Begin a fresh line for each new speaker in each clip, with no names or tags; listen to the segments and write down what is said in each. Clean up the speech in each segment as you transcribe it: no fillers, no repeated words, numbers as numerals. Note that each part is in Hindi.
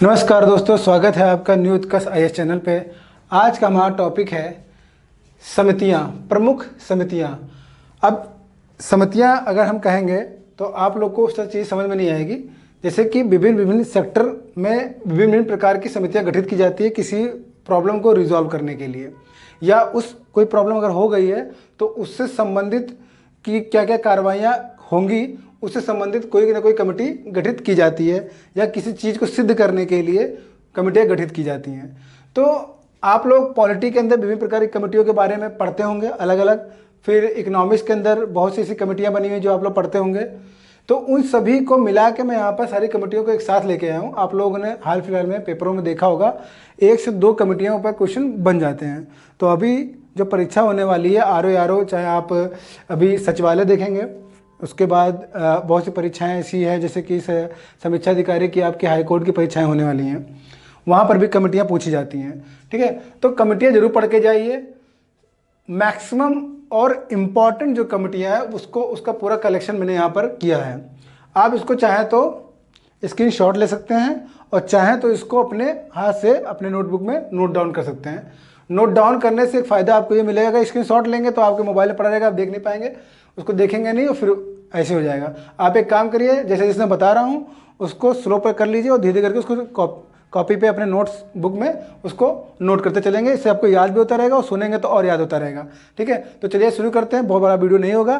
नमस्कार दोस्तों, स्वागत है आपका न्यू उत्कर्ष आईएएस चैनल पे। आज का हमारा टॉपिक है समितियां, प्रमुख समितियां। अब समितियां अगर हम कहेंगे तो आप लोग को उस चीज़ समझ में नहीं आएगी। जैसे कि विभिन्न विभिन्न सेक्टर में विभिन्न प्रकार की समितियां गठित की जाती है किसी प्रॉब्लम को रिजॉल्व करने के लिए, या उस कोई प्रॉब्लम अगर हो गई है तो उससे संबंधित की क्या क्या कार्रवाइयाँ होंगी, उससे संबंधित कोई ना कोई कमेटी गठित की जाती है, या किसी चीज़ को सिद्ध करने के लिए कमेटियाँ गठित की जाती हैं। तो आप लोग पॉलिटी के अंदर विभिन्न प्रकार की कमेटियों के बारे में पढ़ते होंगे अलग अलग, फिर इकोनॉमिक्स के अंदर बहुत सी ऐसी कमेटियाँ बनी हुई जो आप लोग पढ़ते होंगे। तो उन सभी को मिला के मैं यहाँ पर सारी कमेटियों को एक साथ लेके आया हूँ। आप लोगों ने हाल फिलहाल में पेपरों में देखा होगा 1 से 2 कमेटियों पर क्वेश्चन बन जाते हैं। तो अभी जो परीक्षा होने वाली है आरओ, चाहे आप अभी सचिवालय देखेंगे, उसके बाद बहुत सी परीक्षाएं ऐसी हैं जैसे कि समीक्षा अधिकारी की आपकी हाईकोर्ट की परीक्षाएं होने वाली हैं, वहाँ पर भी कमेटियाँ पूछी जाती हैं। ठीक है, तो कमेटियाँ जरूर पढ़ के जाइए। मैक्सिमम और इम्पॉर्टेंट जो कमेटियाँ हैं उसका पूरा कलेक्शन मैंने यहाँ पर किया है। आप इसको चाहें तो स्क्रीनशॉट ले सकते हैं और चाहें तो इसको अपने हाथ से अपने नोटबुक में नोट डाउन कर सकते हैं। नोट डाउन करने से एक फ़ायदा आपको ये मिलेगा कि स्क्रीनशॉट लेंगे तो आपके मोबाइल में पड़ा रहेगा, आप देख नहीं पाएंगे, उसको देखेंगे नहीं और फिर ऐसे हो जाएगा। आप एक काम करिए, जैसे जिसने बता रहा हूँ उसको स्लो पर कर लीजिए और धीरे धीरे करके उसको कॉपी पे अपने नोट्स बुक में उसको नोट करते चलेंगे। इससे आपको याद भी होता रहेगा और सुनेंगे तो और याद होता रहेगा। ठीक है, तो चलिए शुरू करते हैं। बहुत बड़ा वीडियो नहीं होगा,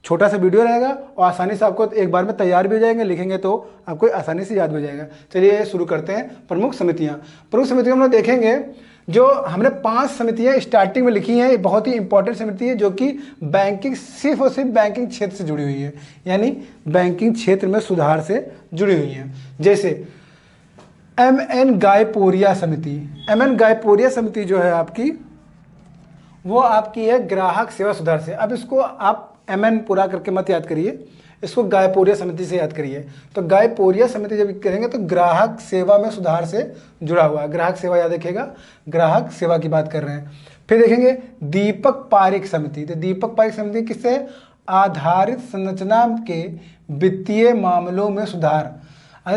छोटा सा वीडियो रहेगा और आसानी से आपको एक बार में तैयार भी हो जाएंगे, लिखेंगे तो आपको आसानी से याद हो जाएगा। चलिए शुरू करते हैं। प्रमुख समितियाँ हम लोग देखेंगे। जो हमने 5 समितियाँ स्टार्टिंग में लिखी हैं, ये बहुत ही इंपॉर्टेंट समिति है जो कि बैंकिंग, सिर्फ और सिर्फ बैंकिंग क्षेत्र से जुड़ी हुई है, यानी बैंकिंग क्षेत्र में सुधार से जुड़ी हुई हैं। जैसे एमएन गायपोरिया समिति। एमएन गायपोरिया समिति जो है आपकी, वो आपकी है ग्राहक सेवा सुधार से। अब इसको आप एमएन पूरा करके मत याद करिए, इसको गायपोरिया समिति से याद करिए। तो गायपोरिया समिति जब करेंगे तो ग्राहक सेवा में सुधार से जुड़ा हुआ है। ग्राहक सेवा याद रखिएगा, ग्राहक सेवा की बात कर रहे हैं। फिर देखेंगे दीपक पारिक समिति। तो दीपक पारिक समिति किससे? आधारित संरचना के वित्तीय मामलों में सुधार।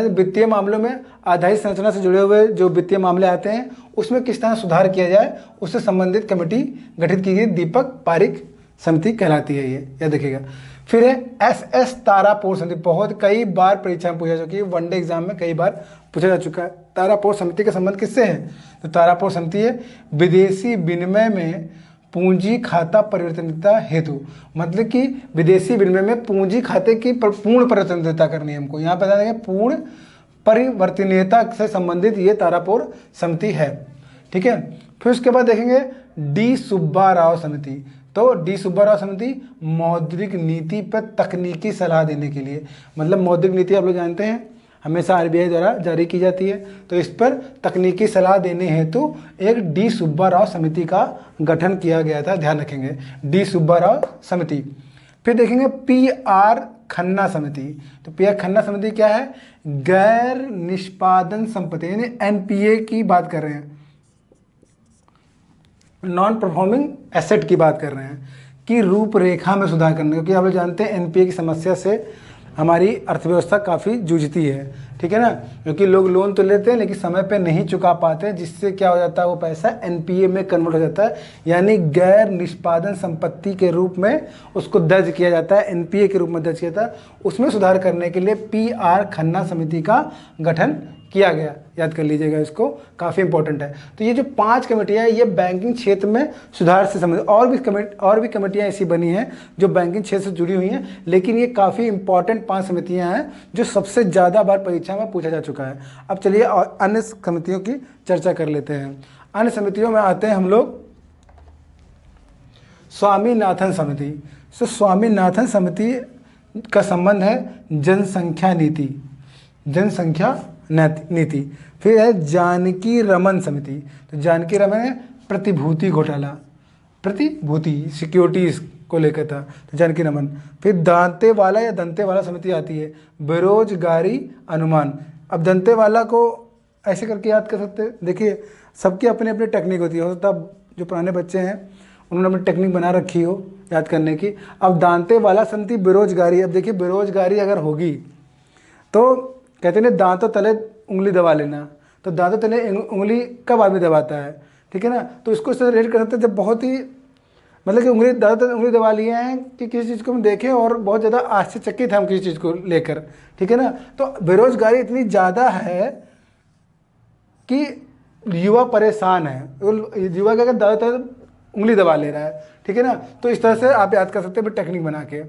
वित्तीय मामलों में आधारित संरचना से जुड़े हुए जो वित्तीय मामले आते हैं उसमें किस तरह सुधार किया जाए, उससे संबंधित कमेटी गठित की गई दीपक पारिक समिति कहलाती है, ये याद रखिएगा। फिर है एस तारापुर समिति। बहुत कई बार परीक्षा में पूछा चुकी है, वनडे एग्जाम में कई बार पूछा जा चुका है। तारापुर समिति का संबंध किससे है? तो तारापुर समिति है विदेशी विनिमय में पूंजी खाता परिवर्तनीयता हेतु। मतलब कि विदेशी विनिमय में पूंजी खाते की पूर्ण परिवर्तनीयता करनी है हमको। यहाँ पर बता देंगे पूर्ण परिवर्तनीयता से संबंधित ये तारापुर समिति है। ठीक है, फिर उसके बाद देखेंगे डी सुब्बा राव समिति। तो डी सुब्बा राव समिति मौद्रिक नीति पर तकनीकी सलाह देने के लिए, मतलब मौद्रिक नीति आप लोग जानते हैं हमेशा आरबीआई द्वारा जारी की जाती है, तो इस पर तकनीकी सलाह देने हेतु एक डी सुब्बा राव समिति का गठन किया गया था, ध्यान रखेंगे, डी सुब्बा राव समिति। फिर देखेंगे पी आर खन्ना समिति। तो पी आर खन्ना समिति क्या है? गैर निष्पादन संपत्ति, यानी एनपीए की बात कर रहे हैं, नॉन परफॉर्मिंग एसेट की बात कर रहे हैं, कि रूपरेखा में सुधार करने। क्योंकि आप लोग जानते हैं एनपीए की समस्या से हमारी अर्थव्यवस्था काफ़ी जूझती है। ठीक है ना, क्योंकि लोग लोन तो लेते हैं लेकिन समय पे नहीं चुका पाते, जिससे क्या हो जाता है, वो पैसा एनपीए में कन्वर्ट हो जाता है, यानी गैर निष्पादन संपत्ति के रूप में उसको दर्ज किया जाता है, एनपीए के रूप में दर्ज किया जाता है। उसमें सुधार करने के लिए पी आर खन्ना समिति का गठन किया गया, याद कर लीजिएगा, इसको काफ़ी इंपॉर्टेंट है। तो ये जो 5 कमेटियाँ हैं ये बैंकिंग क्षेत्र में सुधार से संबंधित, और भी कमेटियाँ ऐसी बनी हैं जो बैंकिंग क्षेत्र से जुड़ी हुई हैं, लेकिन ये काफ़ी इंपॉर्टेंट 5 समितियाँ हैं जो सबसे ज़्यादा बार परीक्षा में पूछा जा चुका है। अब चलिए अन्य समितियों की चर्चा कर लेते हैं। अन्य समितियों में आते हैं हम लोग स्वामीनाथन समिति। तो स्वामीनाथन समिति का संबंध है जनसंख्या नीति, जनसंख्या नीति। फिर है जानकी रमन समिति। तो जानकी रमन है प्रतिभूति घोटाला, प्रतिभूति सिक्योरिटीज को लेकर था, तो जानकी रमन। फिर दांतेवाला या दंतेवाला समिति आती है, बेरोजगारी अनुमान। अब दंतेवाला को ऐसे करके याद कर सकते हैं, देखिए सबकी अपनी अपनी टेक्निक होती है, हो सकता है जो पुराने बच्चे हैं उन्होंने अपनी टेक्निक बना रखी हो याद करने की। अब दांतेवाला समिति बेरोजगारी। अब देखिए बेरोजगारी अगर होगी तो कहते हैं दांतों तले उंगली दबा लेना, तो दांतों तले उंगली कब आदमी दबाता है, ठीक है ना। तो इसको इस तरह रेट कर सकते हैं जब बहुत ही मतलब कि उंगली दांतों तले उंगली दबा लिए हैं कि किसी चीज़ को हम देखें और बहुत ज़्यादा आश्चर्यचकित है हम किसी चीज़ को लेकर, ठीक है ना। तो बेरोजगारी इतनी ज़्यादा है कि युवा परेशान है, युवा क्या दांतों तले उंगली दबा ले रहा है, ठीक है ना। तो इस तरह से आप याद कर सकते हैं टेक्निक बना के।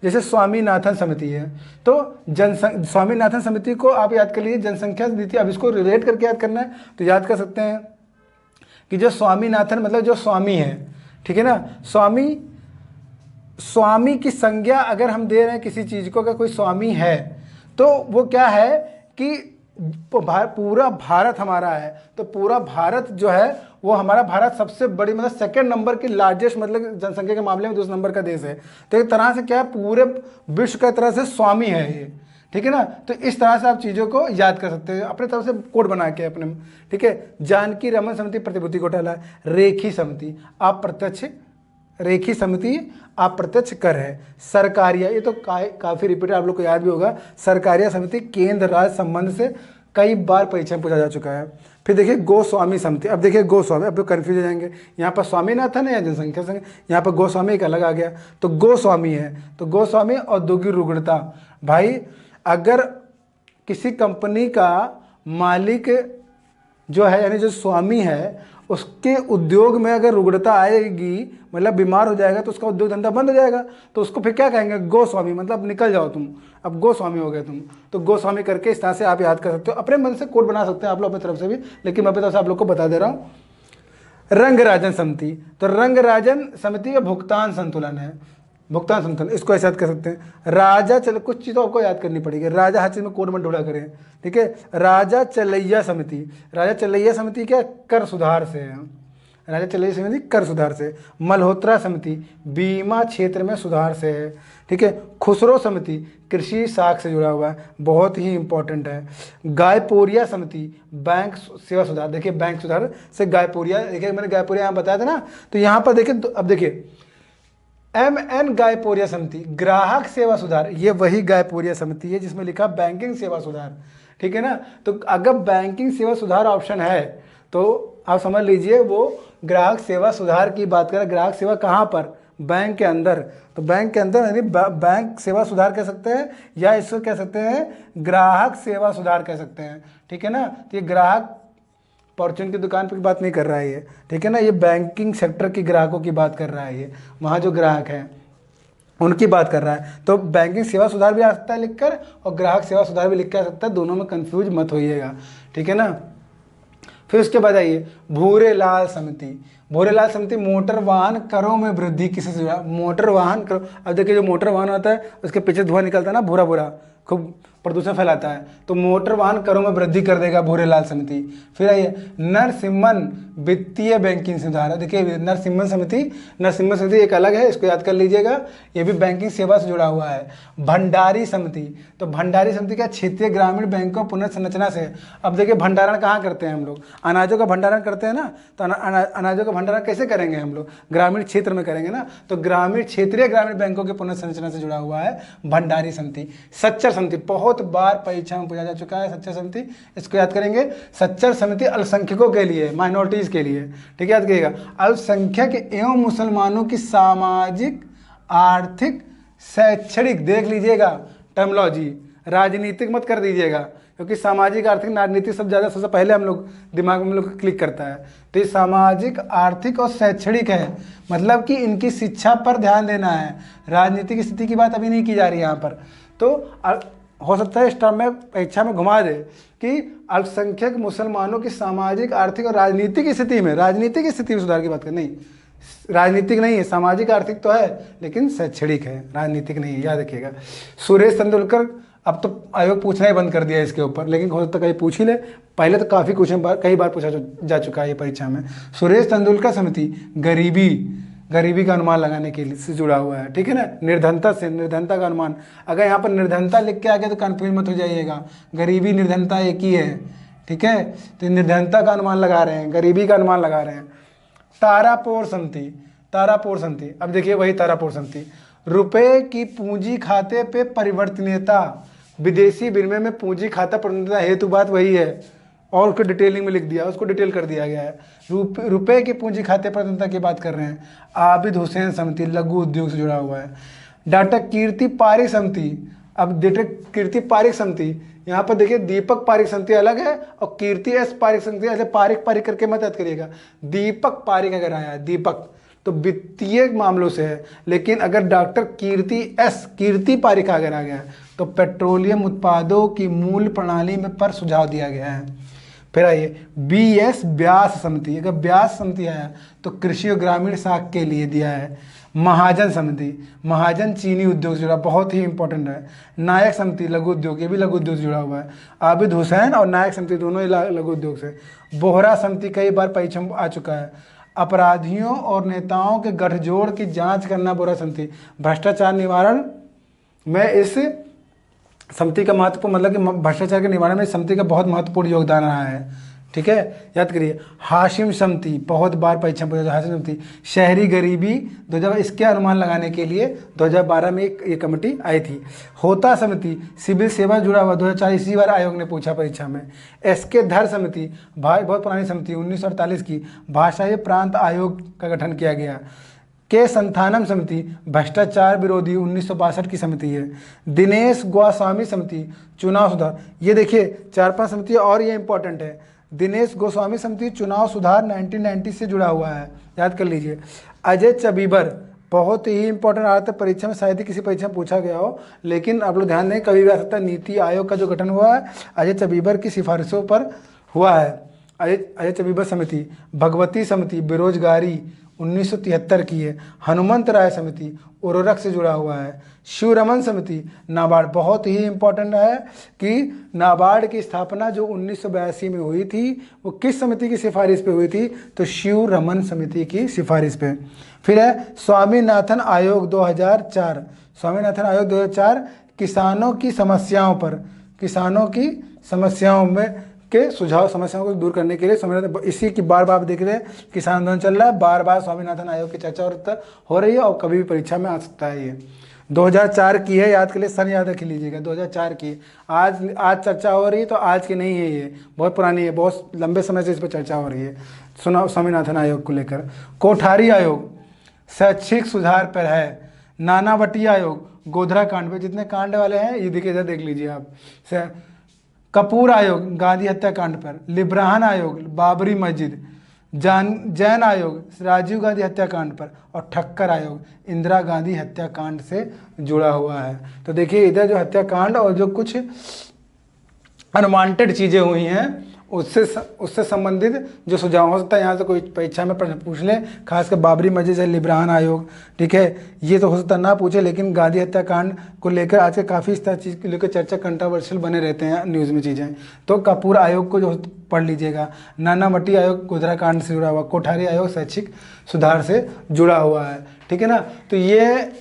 जैसे स्वामीनाथन समिति है, तो स्वामीनाथन समिति को आप याद कर लीजिए, जनसंख्या नीति। अब इसको रिलेट करके याद करना है तो याद कर सकते हैं कि जो स्वामीनाथन मतलब जो स्वामी है, ठीक है ना। स्वामी की संज्ञा अगर हम दे रहे हैं किसी चीज़ को, अगर कोई स्वामी है तो वो क्या है कि पूरा भारत हमारा है, तो पूरा भारत जो है वो हमारा भारत सबसे बड़ी मतलब सेकंड नंबर की लार्जेस्ट मतलब जनसंख्या के मामले में 2 नंबर का देश है। तो एक तरह से क्या है पूरे विश्व का तरह से स्वामी है ये, ठीक है ना। तो इस तरह से आप चीज़ों को याद कर सकते हैं अपने तरफ से कोड बना के अपने, ठीक है। जानकी रमन समिति प्रतिभूति घोटाला, रेखी समिति अप्रत्यक्ष, रेखी समिति अप्रत्यक्ष कर है। सरकारिया, ये तो काफ़ी रिपीटेड आप लोग को याद भी होगा। सरकारिया समिति केंद्र राज्य संबंध से कई बार परीक्षा में पूछा जा चुका है। फिर देखिए गोस्वामी समिति, अब देखिए गोस्वामी, अब तो कन्फ्यूज हो जाएंगे, यहाँ पर स्वामीनाथन है या जनसंख्या संघ, यहाँ पर गोस्वामी एक अलग आ गया, तो गोस्वामी है। तो गोस्वामी औद्योगिक रुग्णता, भाई अगर किसी कंपनी का मालिक जो है यानी जो स्वामी है उसके उद्योग में अगर रुग्णता आएगी मतलब बीमार हो जाएगा तो उसका उद्योग धंधा बंद हो जाएगा, तो उसको फिर क्या कहेंगे, गोस्वामी, मतलब निकल जाओ तुम, अब गोस्वामी हो गए तुम। तो गोस्वामी करके इस तरह से आप याद कर सकते हो, अपने मन से कोड बना सकते हैं आप लोग अपनी तरफ से भी, लेकिन मैं अपनी तरफ से आप लोग को बता दे रहा हूँ। रंगराजन समिति, तो रंगराजन समिति का भुगतान संतुलन है, भुगतान संतुलन, इसको ऐसे याद कर सकते हैं। राजा चल, कुछ चीज़ों आपको याद करनी पड़ेगी, राजा हर चीज़ में कोड मत ढूंढा करें, ठीक है। राजा चलैया समिति, राजा चलैया समिति क्या कर सुधार से है, राजा चलैया समिति कर सुधार से। मल्होत्रा समिति बीमा क्षेत्र में सुधार से है, ठीक है। खुसरो समिति कृषि साख से जुड़ा हुआ है, बहुत ही इंपॉर्टेंट है। गायपोरिया समिति बैंक सेवा सुधार, देखिए बैंक सुधार से गायपोरिया, देखिए मैंने गायपोरिया यहाँ बताया था ना, तो यहाँ पर देखिए, तो अब देखिए MN गायपोरिया समिति ग्राहक सेवा सुधार, ये वही गायपोरिया समिति है जिसमें लिखा बैंकिंग सेवा सुधार, ठीक है ना। तो अगर बैंकिंग सेवा सुधार ऑप्शन है तो आप समझ लीजिए वो ग्राहक सेवा सुधार की बात करें। ग्राहक सेवा कहाँ पर, बैंक के अंदर, तो बैंक के अंदर यानी बैंक सेवा सुधार कह सकते हैं या इसको कह सकते हैं ग्राहक सेवा सुधार कह सकते हैं, ठीक है ना। तो ये ग्राहक फॉर्चून की दुकान पर बात नहीं कर रहा है ये, ठीक है ना, ये बैंकिंग सेक्टर के ग्राहकों की बात कर रहा है, ये वहाँ जो ग्राहक हैं उनकी बात कर रहा है। तो बैंकिंग सेवा सुधार भी आ सकता है लिखकर और ग्राहक सेवा सुधार भी लिख के आ सकता है, दोनों में कंफ्यूज मत होइएगा, ठीक है ना। फिर उसके बाद आइए भूरेलाल समिति, भूरेलाल समिति मोटर वाहन करों में वृद्धि किससे जुड़ा, मोटर वाहन करो। अब देखिए जो मोटर वाहन होता है उसके पीछे धुआं निकलता है ना, भूरा भूरा, खूब प्रदूषण फैलाता है, तो मोटर वाहन करों में वृद्धि कर देगा भूरेलाल समिति। फिर आइए नरसिम्हन वित्तीय बैंकिंग सुधार, देखिए नरसिम्हन समिति एक अलग है, इसको याद कर लीजिएगा, ये भी बैंकिंग सेवा से जुड़ा हुआ है। भंडारी समिति, तो भंडारी समिति क्या क्षेत्रीय ग्रामीण बैंकों पुनर्संरचना से। अब देखिए भंडारण कहाँ करते हैं हम लोग, अनाजों का भंडारण करते हैं ना, तो अनाजों का भंडारण कैसे करेंगे हम लोग, ग्रामीण क्षेत्र में करेंगे ना, तो क्षेत्रीय ग्रामीण बैंकों के पुनर्संरचना से जुड़ा हुआ है भंडारी समिति। सच्चर समिति बहुत बार परीक्षा में पूछा जा चुका है, सच्चर समिति, इसको याद करेंगे। सच्चर समिति अल्पसंख्यकों के लिए, माइनॉरिटीज के लिए, ठीक है, याद करिएगा। अल्पसंख्यक एवं मुसलमानों की सामाजिक आर्थिक शैक्षणिक, देख लीजिएगा टर्मोलॉजी, राजनीतिक मत कर दीजिएगा, क्योंकि सामाजिक आर्थिक राजनीतिक सब ज़्यादा सबसे पहले हम लोग दिमाग में लोग क्लिक करता है। तो ये सामाजिक आर्थिक और शैक्षणिक है, मतलब कि इनकी शिक्षा पर ध्यान देना है, राजनीतिक स्थिति की बात अभी नहीं की जा रही है यहाँ पर। तो हो सकता है इस टर्म में परीक्षा में घुमा दे कि अल्पसंख्यक मुसलमानों की सामाजिक आर्थिक और राजनीतिक स्थिति में सुधार की बात करें, नहीं राजनीतिक नहीं है, सामाजिक आर्थिक तो है लेकिन शैक्षणिक है, राजनीतिक नहीं है, याद रखिएगा। सुरेश तेंदुलकर, अब तो आयोग पूछना ही बंद कर दिया है इसके ऊपर, लेकिन हो सकता है कहीं पूछ ही ले, पहले तो काफ़ी क्वेश्चन कई बार पूछा जा चुका है ये परीक्षा में। सुरेश तेंदुलकर समिति गरीबी का अनुमान लगाने के लिए से जुड़ा हुआ है, ठीक है ना। निर्धनता का अनुमान, अगर यहाँ पर निर्धनता लिख के आ गया तो कन्फ्यूज मत हो जाइएगा, गरीबी निर्धनता एक ही है, ठीक है। तो निर्धनता का अनुमान लगा रहे हैं, गरीबी का अनुमान लगा रहे हैं। तारापोर समिति, अब देखिए वही तारापोर समिति, रुपए की पूंजी खाते पे परिवर्तनीयता, विदेशी विनिमय में पूंजी खाता प्रबंधता हेतु बात वही है, और उसको डिटेलिंग में लिख दिया, उसको डिटेल कर दिया गया है। रुपए की पूंजी खाते प्रबंधता की बात कर रहे हैं। आबिद हुसैन समिति लघु उद्योग से जुड़ा हुआ है। डॉक्टर कीर्ति पारिक समिति, अब डॉक्टर कीर्ति पारिक समिति, यहाँ पर देखिए दीपक पारिक समिति अलग है और कीर्ति एस पारिक समिति, ऐसे पारिक पारिक करके मत याद करिएगा। दीपक पारिक अगर आया है दीपक तो वित्तीय मामलों से है, लेकिन अगर डॉक्टर कीर्ति पारिक अगर आ गया तो पेट्रोलियम उत्पादों की मूल प्रणाली में पर सुझाव दिया गया है। फिर आइए BS व्यास समिति, अगर व्यास समिति आया तो कृषि और ग्रामीण साख के लिए दिया है। महाजन समिति, महाजन चीनी उद्योग से जुड़ा, बहुत ही इंपॉर्टेंट है। नायक समिति लघु उद्योग, ये भी लघु उद्योग से जुड़ा हुआ है। आबिद हुसैन और नायक समिति दोनों ही लघु उद्योग से। बोहरा समिति कई बार परीक्षा में आ चुका है। अपराधियों और नेताओं के गठजोड़ की जांच करना बोहरा समिति। भ्रष्टाचार निवारण में इस समिति का महत्वपूर्ण, मतलब कि भ्रष्टाचार के निवारण में समिति का बहुत महत्वपूर्ण योगदान रहा है। ठीक है, याद करिए। हाशिम समिति, बहुत बार परीक्षा पूछा। हाशिम समिति शहरी गरीबी 2000, इसके अनुमान लगाने के लिए 2012 में एक कमेटी आई थी। होता समिति सिविल सेवा जुड़ा हुआ, 2004 इसी बार आयोग ने पूछा परीक्षा में। SK धर समिति भाई, बहुत पुरानी समिति 1948 की, भाषाई प्रांत आयोग का गठन किया गया। के संथानम समिति भ्रष्टाचार विरोधी 1962 की समिति है। दिनेश गोस्वामी समिति चुनाव सुधार, ये देखिए 4-5 समिति और ये इंपॉर्टेंट है। दिनेश गोस्वामी समिति चुनाव सुधार 1990 से जुड़ा हुआ है, याद कर लीजिए। अजय चबीबर, बहुत ही इंपॉर्टेंट आता है परीक्षा में, शायद ही किसी परीक्षा में पूछा गया हो, लेकिन आप लोग ध्यान दें कभी भी आ सकता है। नीति आयोग का जो गठन हुआ है अजय चबीबर की सिफारिशों पर हुआ है। अजय चबीबर समिति। भगवती समिति बेरोजगारी 1973 की है। हनुमंत राय समिति उर्वरक से जुड़ा हुआ है। शिवरमन समिति नाबार्ड, बहुत ही इंपॉर्टेंट है कि नाबार्ड की स्थापना जो 1982 में हुई थी वो किस समिति की सिफारिश पे हुई थी, तो शिवरमन समिति की सिफारिश पे। फिर है स्वामीनाथन आयोग 2004, स्वामीनाथन आयोग 2004 किसानों की समस्याओं पर, किसानों की समस्याओं में के सुझाव, समस्याओं को दूर करने के लिए स्वामीनाथन, इसी की बार बार देख रहे हैं किसान आंदोलन चल रहा है, बार बार स्वामीनाथन आयोग की चर्चा हो रही है और कभी भी परीक्षा में आ सकता है। ये 2004 की है, याद के लिए सन याद रख लीजिएगा, 2004 की। आज चर्चा हो रही है तो आज की नहीं है, ये बहुत पुरानी है, बहुत लंबे समय से इस पर चर्चा हो रही है सुना स्वामीनाथन आयोग को लेकर। कोठारी आयोग शैक्षिक सुधार पर है। नानावटी आयोग गोधरा कांड पे, जितने कांड वाले हैं ये देखिए, इधर देख लीजिए आप। कपूर आयोग गांधी हत्याकांड पर। लिब्राहन आयोग बाबरी मस्जिद। जैन आयोग राजीव गांधी हत्याकांड पर। और ठक्कर आयोग इंदिरा गांधी हत्याकांड से जुड़ा हुआ है। तो देखिए इधर जो हत्याकांड और जो कुछ अनवांटेड चीज़ें हुई हैं उससे संबंधित जो सुझाव हो सकता है, यहाँ से कोई परीक्षा में प्रश्न पूछ ले, खासकर बाबरी मस्जिद है, लिब्राहन आयोग, ठीक है, ये तो हो सकता ना पूछे, लेकिन गांधी हत्याकांड को लेकर आज के काफ़ी इस तरह चीज़ को लेकर चर्चा कंट्रोवर्शियल बने रहते हैं न्यूज़ में चीज़ें। तो कपूर आयोग को जो पढ़ लीजिएगा। नानावटी आयोग गोधरा कांड से जुड़ा हुआ। कोठारी आयोग शैक्षिक सुधार से जुड़ा हुआ है, ठीक है ना। तो ये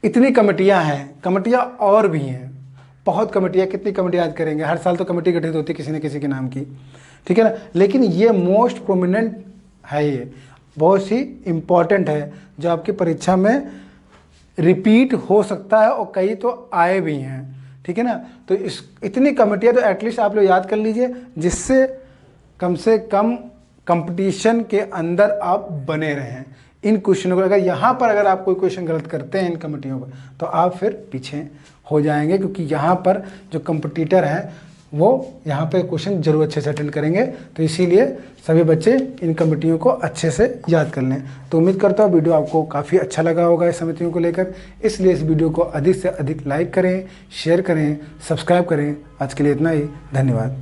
इतनी कमेटियाँ हैं, कमेटियाँ और भी हैं, बहुत कमेटियाँ, कितनी कमेटी याद करेंगे, हर साल तो कमेटी गठित होती है किसी न किसी के नाम की, ठीक है ना। लेकिन ये मोस्ट प्रोमिनेंट है, ये बहुत ही इम्पॉर्टेंट है जो आपकी परीक्षा में रिपीट हो सकता है और कई तो आए भी हैं, ठीक है ना। तो इस इतनी कमेटियाँ तो एटलीस्ट आप लोग याद कर लीजिए, जिससे कम से कम कंपटीशन के अंदर आप बने रहें। इन क्वेश्चनों को अगर आप कोई क्वेश्चन गलत करते हैं इन कमेटियों पर, तो आप फिर पीछे हो जाएंगे, क्योंकि यहाँ पर जो कंपटीटर हैं वो यहाँ पे क्वेश्चन जरूर अच्छे से अटेंड करेंगे। तो इसीलिए सभी बच्चे इन कमेटियों को अच्छे से याद कर लें। तो उम्मीद करता हूँ वीडियो आपको काफ़ी अच्छा लगा होगा इस समितियों को लेकर, इसलिए इस वीडियो को अधिक से अधिक लाइक करें, शेयर करें, सब्सक्राइब करें। आज के लिए इतना ही, धन्यवाद।